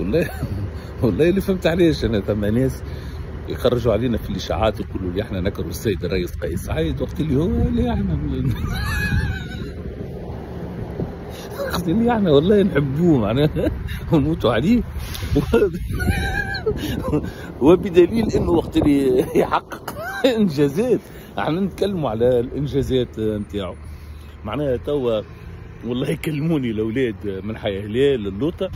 والله. والله اللي فهمت علاش انا ثم ناس يخرجوا علينا في الاشاعات يقولوا لي احنا نكرهوا السيد الرئيس قيس سعيد، وقت اللي هو اللي احنا وقت اللي احنا والله نحبوه معناها ونموتوا عليه. وبدليل انه وقت اللي يحقق انجازات احنا نتكلموا على الانجازات نتاعو. معناها توا والله يكلموني الاولاد من حي هلال اللوطه،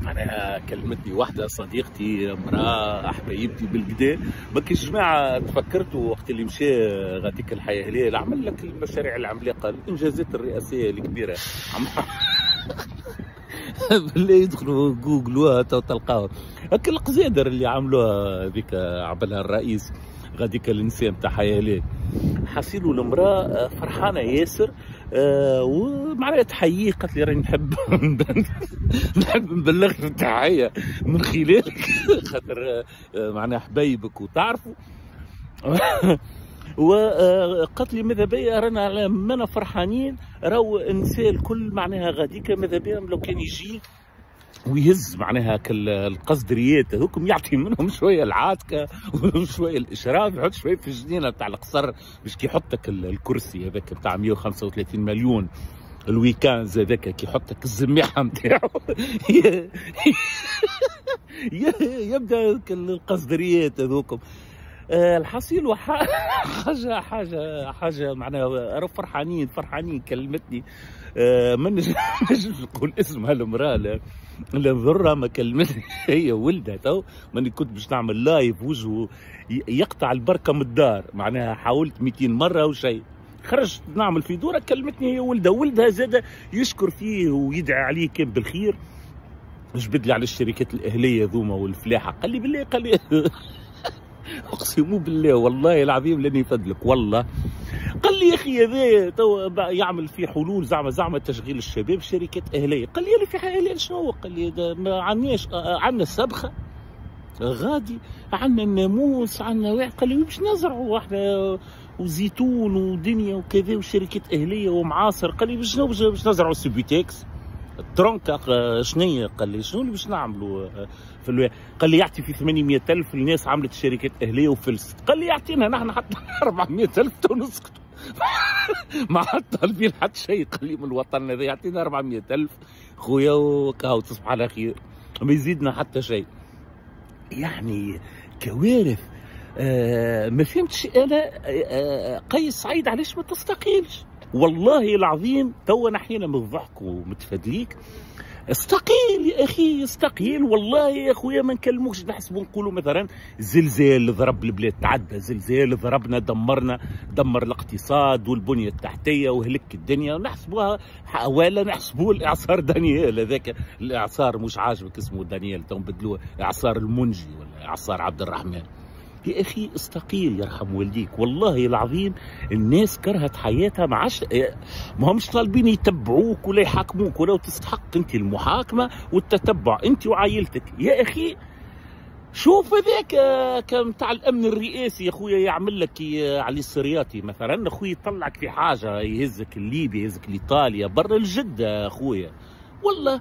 معناها كلمتني واحدة صديقتي امرأة حبيبتي بالكدا، بكيش جماعة تفكرتوا وقت اللي مشى غاديك الحياة هلال عمل لك المشاريع العملاقة الإنجازات الرئاسية الكبيرة. بالله يدخلوا جوجلوها تلقاوها هاك القزادر اللي عملوها هذيك عملها الرئيس غاديك الانسان تاع حياة هلال. حاسيلو المراه فرحانه ياسر، ومعناها تحييه قالت لي راني نحب نحب نبلغ التحيه من خلالك خاطر معناها حبايبك وتعرفوا. وقالت لي ماذا بيا رانا مانا فرحانين، راهو النساء الكل معناها غاديك ماذا بيا لو كان يجي ويهز معناها القصدريات هذوكم يعطي منهم شويه العاتكه وشويه الاشراف، يحط شويه في الجنينه بتاع القصر باش كي يحطك الكرسي هذاك بتاع 135 مليون الويكاندز هذاك كي يحطك الزميحه نتاعو يبدا القصدريات هذوكم. الحصيل حاجه معناها فرحانين كلمتني. ما نجمش نقول اسمها المراه لا نضرها، ما كلمتني هي ولدها تو ماني كنت باش نعمل لايف وجهه يقطع البركه من الدار، معناها حاولت 200 مره وشيء خرجت نعمل في دوره كلمتني هي ولدها زاد يشكر فيه ويدعي عليه كان بالخير. جبد لي على الشركات الاهليه ذوما والفلاحه قال لي بالله قال لي اقسم بالله والله العظيم لاني يفدلك والله قال لي يا اخي هذا تو يعمل في حلول زعما تشغيل الشباب شركات اهليه. قال لي في حاجه شنو؟ قال لي ما عندناش، عندنا السبخه غادي، عندنا الناموس، عندنا قال لي باش نزرعوا احنا وزيتون ودنيا وكذا وشركات اهليه ومعاصر. قال لي شنو باش نزرعوا سيبيتكس الترونكا شنية؟ قال لي شنو اللي باش نعملوا في قال لي يعطي في 800,000 الناس عملت شركات اهليه وفلست. قال لي يعطينا نحن حتى 400,000 تو نسكتوا ما عاد طالبين حتى شيء. قال لي من الوطن هذا يعطينا 400,000 خويا وكاو تصبح على خير ما يزيدنا حتى شيء. يعني كوارث. ما فهمتش انا قيس سعيد علاش ما تستقيلش؟ والله العظيم تو نحينا من الضحك ومتفادليك. استقيل يا اخي استقيل والله يا اخويا ما نكلموكش نحسبوا نقولوا مثلا زلزال ضرب البلاد، تعدى زلزال ضربنا دمر الاقتصاد والبنيه التحتيه وهلك الدنيا ونحسبوها، ولا نحسبوا الاعصار دانيال هذاك الاعصار مش عاجبك اسمه دانيال تو بدلوه اعصار المنجي ولا اعصار عبد الرحمن. يا اخي استقيل يرحم والديك والله العظيم الناس كرهت حياتها ما همش طالبين يتبعوك ولا يحاكموك ولو تستحق انت المحاكمه والتتبع انت وعائلتك. يا اخي شوف هذاك كمتاع الامن الرئاسي يا خويا يعمل لك علي السرياتي مثلا اخويا يطلعك في حاجه يهزك الليبي يهزك لايطاليا برا الجده اخويا والله.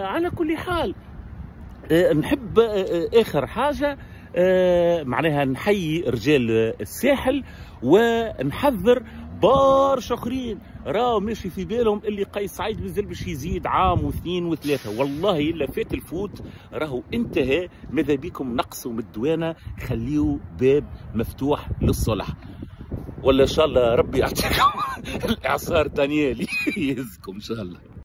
على كل حال نحب اخر حاجه معناها نحيي رجال الساحل ونحذر برشا اخرين راهو ماشي في بالهم اللي قيس سعيد مازال باش يزيد عام واثنين وثلاثه، والله الا فات الفوت راهو انتهى. ماذا بيكم نقصوا من الدوانه خليوا باب مفتوح للصلح، ولا ان شاء الله ربي يعطيكم الاعصار دانيالي يهزكم ان شاء الله.